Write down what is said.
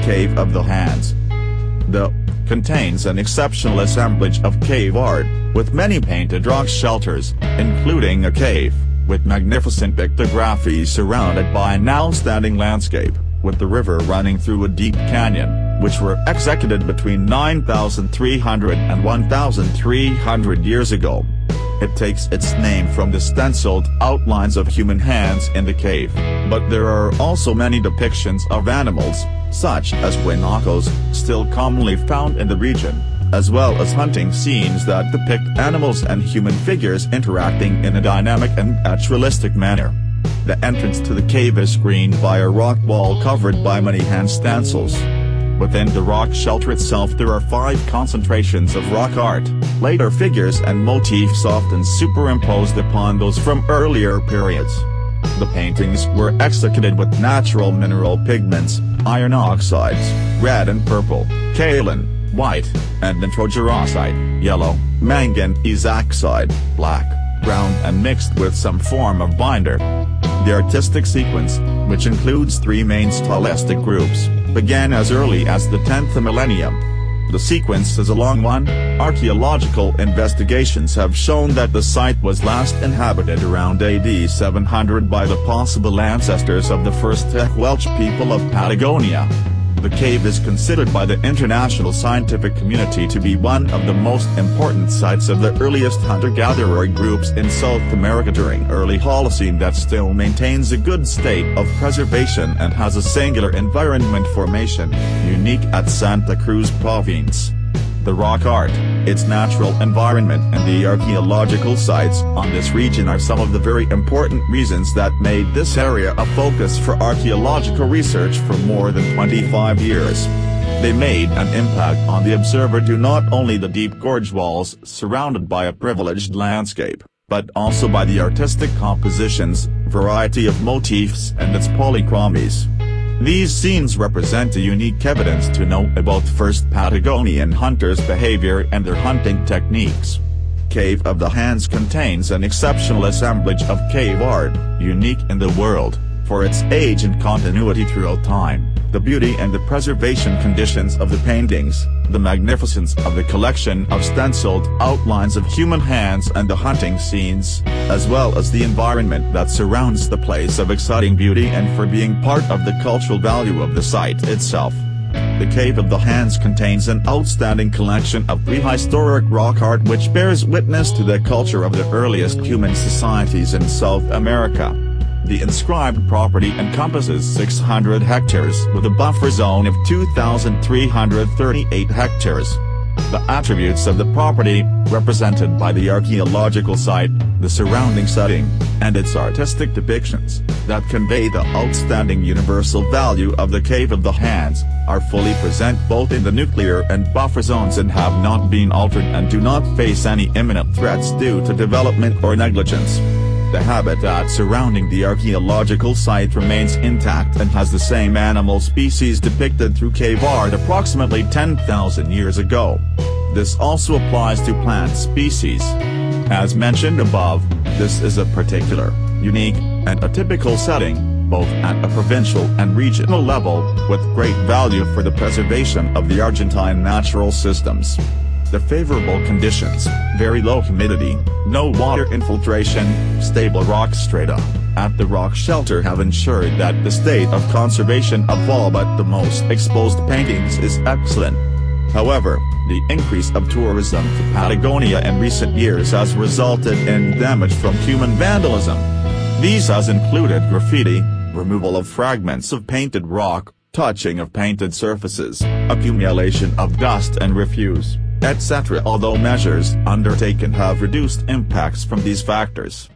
Cave of the Hands. The contains an exceptional assemblage of cave art, with many painted rock shelters, including a cave, with magnificent pictographies surrounded by an outstanding landscape, with the river running through a deep canyon, which were executed between 9,300 and 1,300 years ago. It takes its name from the stencilled outlines of human hands in the cave, but there are also many depictions of animals, such as guanacos, still commonly found in the region, as well as hunting scenes that depict animals and human figures interacting in a dynamic and naturalistic manner. The entrance to the cave is screened by a rock wall covered by many hand stencils. Within the rock shelter itself there are 5 concentrations of rock art, later figures and motifs often superimposed upon those from earlier periods. The paintings were executed with natural mineral pigments, iron oxides, red and purple, kaolin, white, and natrojarosite, yellow, manganese oxide, black, brown and mixed with some form of binder. The artistic sequence, which includes 3 main stylistic groups, began as early as the 10th millennium. The sequence is a long one. Archaeological investigations have shown that the site was last inhabited around AD 700 by the possible ancestors of the first Tehuelche people of Patagonia. The cave is considered by the international scientific community to be one of the most important sites of the earliest hunter-gatherer groups in South America during early Holocene that still maintains a good state of preservation and has a singular environment formation, unique at Santa Cruz province. The rock art, its natural environment and the archaeological sites on this region are some of the very important reasons that made this area a focus for archaeological research for more than 25 years. They made an impact on the observer due not only the deep gorge walls surrounded by a privileged landscape, but also by the artistic compositions, variety of motifs and its polychromies. These scenes represent a unique evidence to know about first Patagonian hunters' behavior and their hunting techniques. Cave of the Hands contains an exceptional assemblage of cave art, unique in the world, for its age and continuity throughout time, the beauty and the preservation conditions of the paintings, the magnificence of the collection of stencilled outlines of human hands and the hunting scenes, as well as the environment that surrounds the place of exciting beauty and for being part of the cultural value of the site itself. The Cave of the Hands contains an outstanding collection of prehistoric rock art which bears witness to the culture of the earliest human societies in South America. The inscribed property encompasses 600 hectares with a buffer zone of 2,338 hectares. The attributes of the property, represented by the archaeological site, the surrounding setting, and its artistic depictions, that convey the outstanding universal value of the Cave of the Hands, are fully present both in the nuclear and buffer zones and have not been altered and do not face any imminent threats due to development or negligence. The habitat surrounding the archaeological site remains intact and has the same animal species depicted through cave art approximately 10,000 years ago. This also applies to plant species. As mentioned above, this is a particular, unique, and atypical setting, both at a provincial and regional level, with great value for the preservation of the Argentine natural systems. The favorable conditions, very low humidity, no water infiltration, stable rock strata, at the rock shelter have ensured that the state of conservation of all but the most exposed paintings is excellent. However, the increase of tourism to Patagonia in recent years has resulted in damage from human vandalism. These has included graffiti, removal of fragments of painted rock, touching of painted surfaces, accumulation of dust and refuse, etc. Although measures undertaken have reduced impacts from these factors,